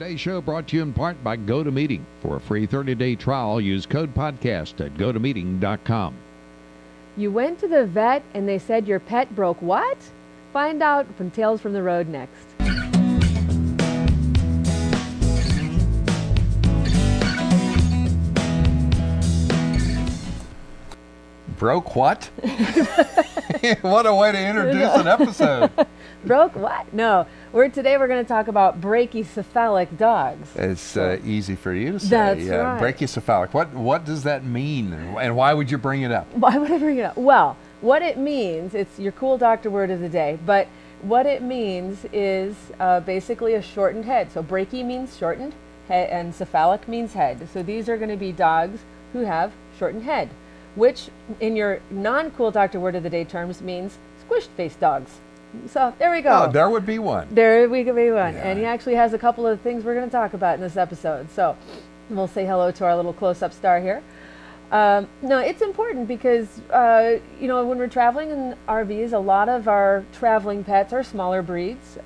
Today's show brought to you in part by GoToMeeting. For a free 30-day trial, use code podcast at gotomeeting.com. You went to the vet and they said your pet broke what? Find out from Tales from the Road next. Broke what? What a way to introduce an episode. Broke what? No. Today we're going to talk about brachycephalic dogs. It's easy for you to say. That's right. Brachycephalic. What does that mean, and why would you bring it up? Why would I bring it up? Well, what it means, it's your cool doctor word of the day, but what it means is basically a shortened head. So brachy means shortened, head, and cephalic means head. So these are going to be dogs who have shortened head, which in your non-cool doctor word of the day terms means squished-faced dogs. So there we go. Oh, there would be one. There we could be one. Yeah. And he actually has a couple of things we're going to talk about in this episode. So we'll say hello to our little close-up star here. No, it's important because, you know, when we're traveling in RVs, a lot of our traveling pets are smaller breeds.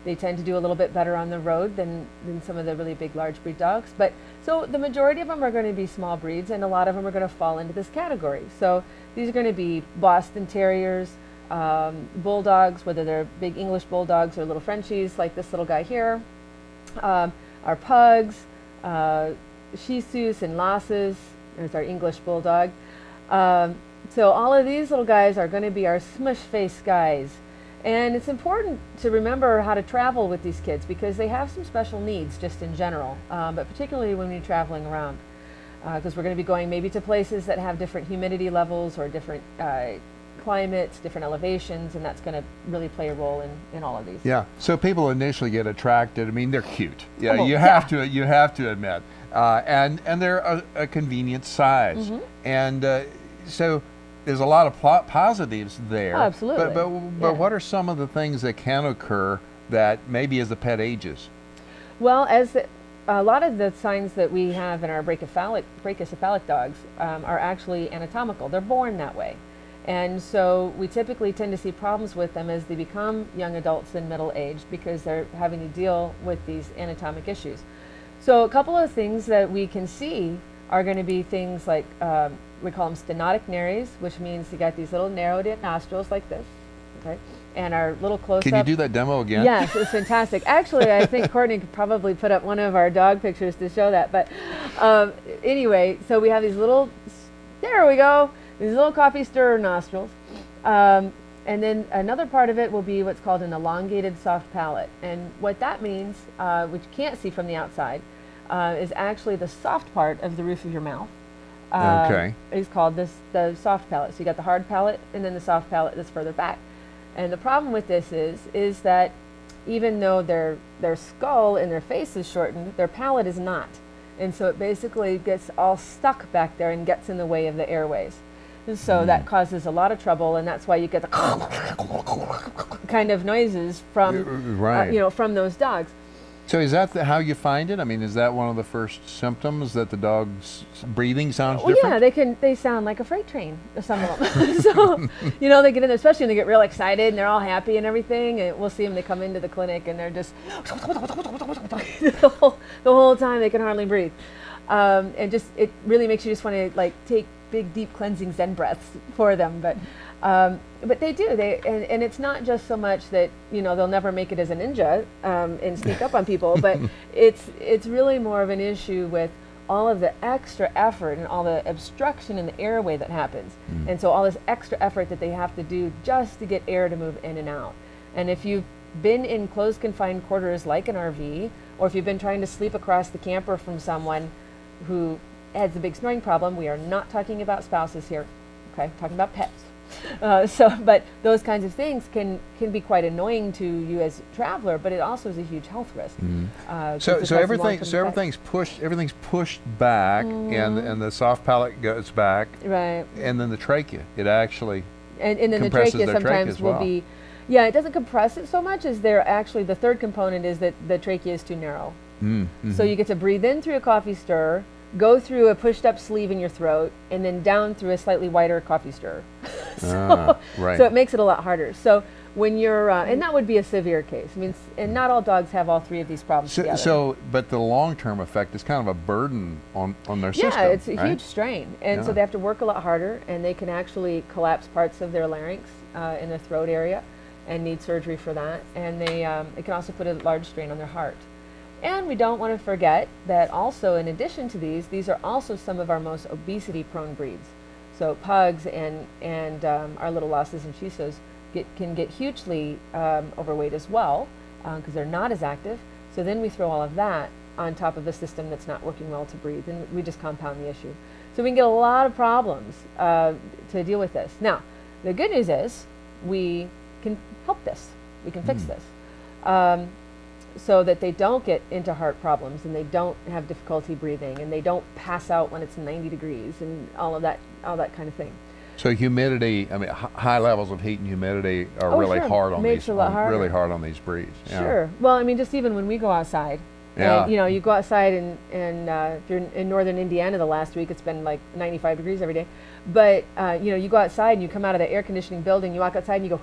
They tend to do a little bit better on the road than some of the really big, large breed dogs. But so the majority of them are going to be small breeds, and a lot of them are going to fall into this category. So these are going to be Boston Terriers, bulldogs, whether they're big English bulldogs or little Frenchies like this little guy here, our pugs, Shih Tzus and Lhasas. There's our English bulldog. So all of these little guys are going to be our smush face guys. And it's important to remember how to travel with these kids because they have some special needs just in general, but particularly when you're traveling around. Because we're going to be going maybe to places that have different humidity levels or different climates, different elevations, and that's going to really play a role in all of these. Yeah. So people initially get attracted. I mean, they're cute. Yeah, Oh, you have to admit, and they're a convenient size, and so there's a lot of positives there. Oh, absolutely. But what are some of the things that can occur that maybe as the pet ages? Well, a lot of the signs that we have in our brachycephalic dogs are actually anatomical. They're born that way. And so we typically tend to see problems with them as they become young adults and middle aged because they're having to deal with these anatomic issues. So a couple of things that we can see are going to be things like, we call them stenotic nares, which means you got these little narrowed in nostrils like this, okay? And our little close-up. Can you do that demo again? Yes, it's fantastic. Actually, I think Courtney could probably put up one of our dog pictures to show that. But anyway, so we have these little, there we go, these little coffee stirrer nostrils. And then another part of it will be what's called an elongated soft palate. And what that means, which you can't see from the outside, is actually the soft part of the roof of your mouth. Okay. It's called the soft palate. So you got the hard palate and then the soft palate that's further back. And the problem with this is that even though their skull and their face is shortened, their palate is not. And so it basically gets all stuck back there and gets in the way of the airways. And so that causes a lot of trouble, and that's why you get the kind of noises from, right. From those dogs. So is that how you find it? I mean, is that one of the first symptoms that the dog's breathing sounds different? Yeah, they sound like a freight train, some of them. So, they get in there, especially when they get real excited and they're all happy and everything. And we'll see them, they come into the clinic and they're just, the whole time they can hardly breathe. And it really makes you just want to take big, deep cleansing Zen breaths for them. But they do. And it's not just so much that they'll never make it as a ninja and sneak up on people, but it's really more of an issue with all of the extra effort and all the obstruction in the airway that happens, and so all this extra effort that they have to do just to get air to move in and out. And if you've been in closed confined quarters like an RV, or if you've been trying to sleep across the camper from someone who has a big snoring problem, we are not talking about spouses here. Okay, talking about pets. But those kinds of things can be quite annoying to you as a traveler, but it also is a huge health risk. So everything's pushed back, and the soft palate goes back, right? And then the trachea, it actually and then the trachea sometimes will be, it doesn't compress it so much as the third component is that the trachea is too narrow. So you get to breathe in through a coffee stirrer, go through a pushed up sleeve in your throat, and then down through a slightly wider coffee stirrer. So right. So it makes it a lot harder. So when you're, and that would be a severe case. I mean, and not all dogs have all 3 of these problems together. But the long-term effect is kind of a burden on their system. Yeah, it's a right? huge strain. And so they have to work a lot harder, and they can actually collapse parts of their larynx in their throat area and need surgery for that. And it can also put a large strain on their heart. And we don't want to forget that also, in addition to these are also some of our most obesity-prone breeds. So pugs and our little losses and chisos can get hugely overweight as well because they're not as active. So then we throw all of that on top of a system that's not working well to breathe, and we just compound the issue. So we can get a lot of problems to deal with this. Now, the good news is we can help this. We can fix this so that they don't get into heart problems and they don't have difficulty breathing and they don't pass out when it's 90 degrees and all that kind of thing. So humidity, I mean, high levels of heat and humidity are really hard on these. Really hard on these breeds. Yeah. Sure. Well, I mean, just even when we go outside, and, you go outside and if you're in northern Indiana the last week, it's been like 95 degrees every day. But you go outside and you come out of the air conditioning building, you walk outside and you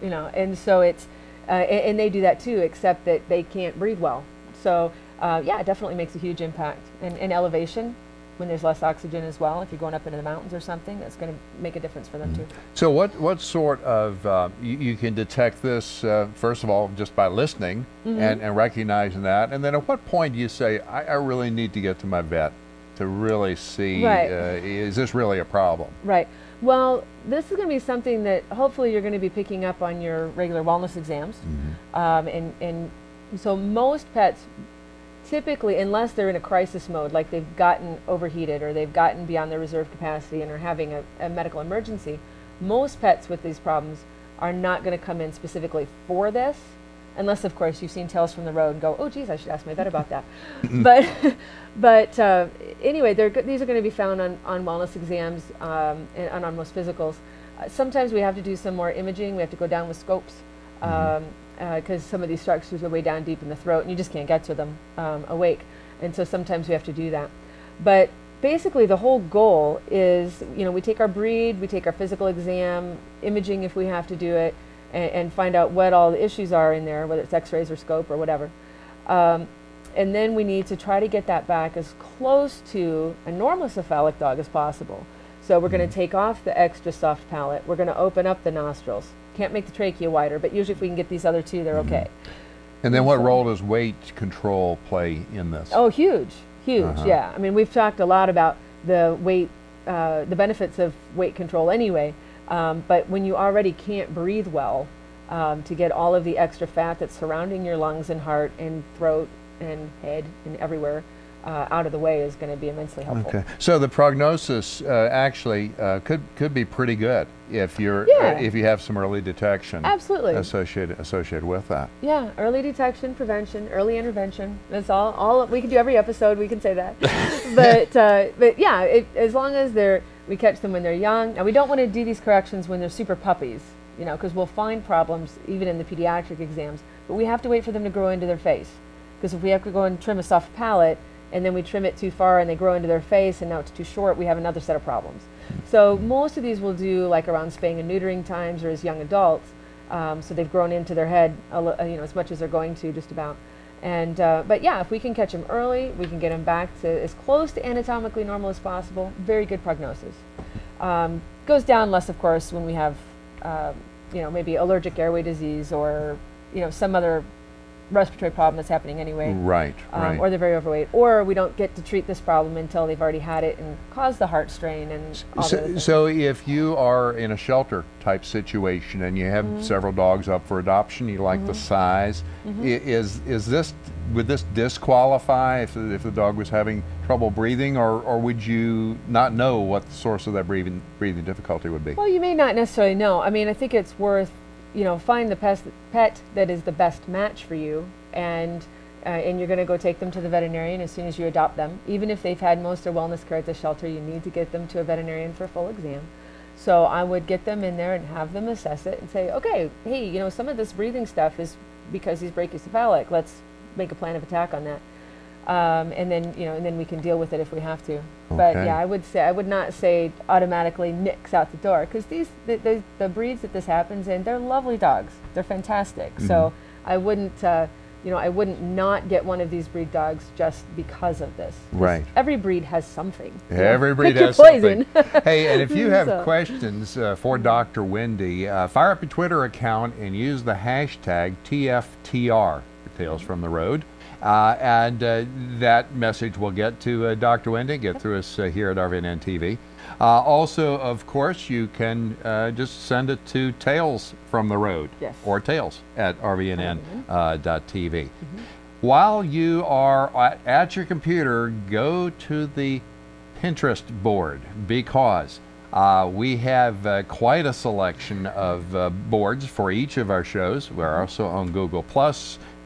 go, and so it's and they do that too, except that they can't breathe well. So yeah, it definitely makes a huge impact. And elevation, when there's less oxygen as well, if you're going up into the mountains or something, that's going to make a difference for them too. So what sort of, you can detect this, first of all, just by listening and recognizing that, and then at what point do you say, I really need to get to my vet to really see, is this really a problem? Right. Well, this is going to be something that hopefully you're going to be picking up on your regular wellness exams. And so most pets, typically, unless they're in a crisis mode, like they've gotten overheated or they've gotten beyond their reserve capacity and are having a medical emergency, most pets with these problems are not going to come in specifically for this, unless, of course, you've seen Tales from the Road and go, oh, geez, I should ask my vet about that. but anyway, these are going to be found on wellness exams and on most physicals. Sometimes we have to do some more imaging. We have to go down with scopes. Because some of these structures are way down deep in the throat and you just can't get to them awake. And so sometimes we have to do that. But basically the whole goal is, we take our breed, we take our physical exam, imaging if we have to do it, and find out what all the issues are in there, whether it's x-rays or scope or whatever. And then we need to try to get that back as close to a normal cephalic dog as possible. So we're going to take off the extra soft palate. We're going to open up the nostrils. Can't make the trachea wider, but usually if we can get these other 2, they're okay. And then what role does weight control play in this? Oh, huge, yeah. I mean, we've talked a lot about the weight, the benefits of weight control anyway, but when you already can't breathe well, to get all of the extra fat that's surrounding your lungs and heart and throat and head and everywhere out of the way is going to be immensely helpful. Okay, so the prognosis actually could be pretty good if you have some early detection. Absolutely. Associated with that. Yeah, early detection, prevention, early intervention. That's all we can do every episode. We can say that. but yeah, as long as we catch them when they're young. Now we don't want to do these corrections when they're super puppies, because we'll find problems even in the pediatric exams. But we have to wait for them to grow into their face, because if we have to go and trim a soft palate, and then we trim it too far and they grow into their face and now it's too short, we have another set of problems. So most of these we'll do like around spaying and neutering times or as young adults, so they've grown into their head as much as they're going to, just about. And but yeah, if we can catch them early, we can get them back to as close to anatomically normal as possible. Very good prognosis. Goes down less, of course, when we have maybe allergic airway disease or some other respiratory problem that's happening anyway. Right. Or they're very overweight, or we don't get to treat this problem until they've already had it and caused the heart strain and all that. So if you are in a shelter type situation and you have several dogs up for adoption, you like the size, would this disqualify if the dog was having trouble breathing, or would you not know what the source of that breathing difficulty would be? Well, you may not necessarily know. I mean, I think it's worth find the pet that is the best match for you, and you're going to go take them to the veterinarian as soon as you adopt them. Even if they've had most of their wellness care at the shelter, you need to get them to a veterinarian for a full exam. So I would get them in there and have them assess it and say, okay, hey, some of this breathing stuff is because he's brachycephalic. Let's make a plan of attack on that. and then we can deal with it if we have to. But Okay. yeah, I would not say automatically nix out the door, because the breeds that this happens in, they're lovely dogs. They're fantastic. So I wouldn't I wouldn't not get one of these breed dogs just because of this. 'Cause Right. every breed has something. Every breed Pick your has something. poison. Hey, and if you have So. questions for Dr. Wendy, fire up your Twitter account and use the hashtag TFTR, for Tales from the Road. And that message will get to Dr. Wendy, get through us here at RVNN TV. Also, of course, you can just send it to Tales from the Road, Yes. or Tales at RVNN.TV. While you are at your computer, go to the Pinterest board, because we have quite a selection of boards for each of our shows. We're also on Google+,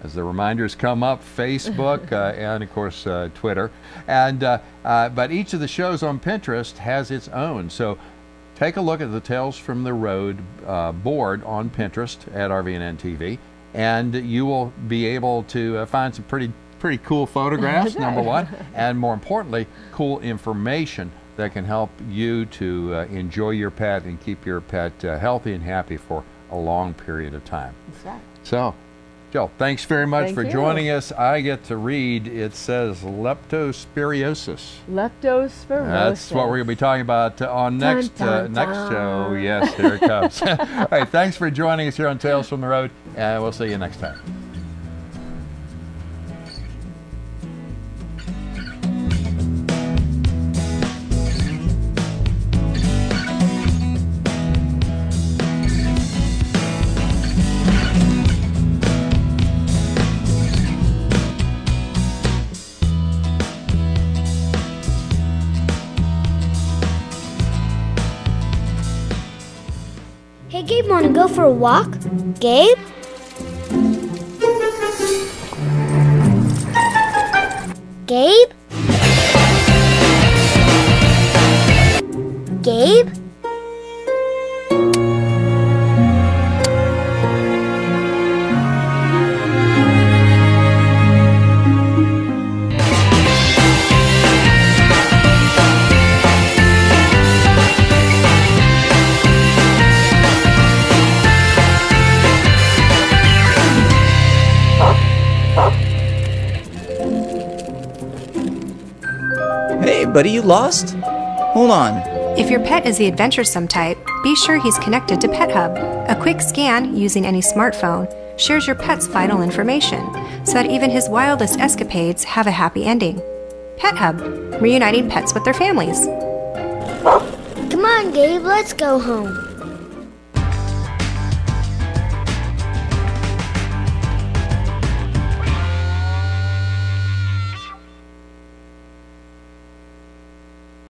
as the reminders come up, Facebook, and of course Twitter. And but each of the shows on Pinterest has its own. So take a look at the Tales from the Road board on Pinterest at RVNN TV, and you will be able to find some pretty cool photographs, number one, and more importantly, cool information that can help you to enjoy your pet and keep your pet healthy and happy for a long period of time. That's right. So, Jill, thanks very much Thank for you. joining us. I get to read, it says leptospirosis. Leptospirosis. That's what we're going to be talking about on next Dun, next dun. show. Yes, here it comes. All right, thanks for joining us here on Tales from the Road, and we'll see you next time. Hey, Gabe, want to go for a walk? Gabe? Gabe? Gabe? Hey, buddy, you lost? Hold on. If your pet is the adventuresome type, be sure he's connected to PetHub. A quick scan using any smartphone shares your pet's vital information so that even his wildest escapades have a happy ending. PetHub, reuniting pets with their families. Come on, Gabe, let's go home.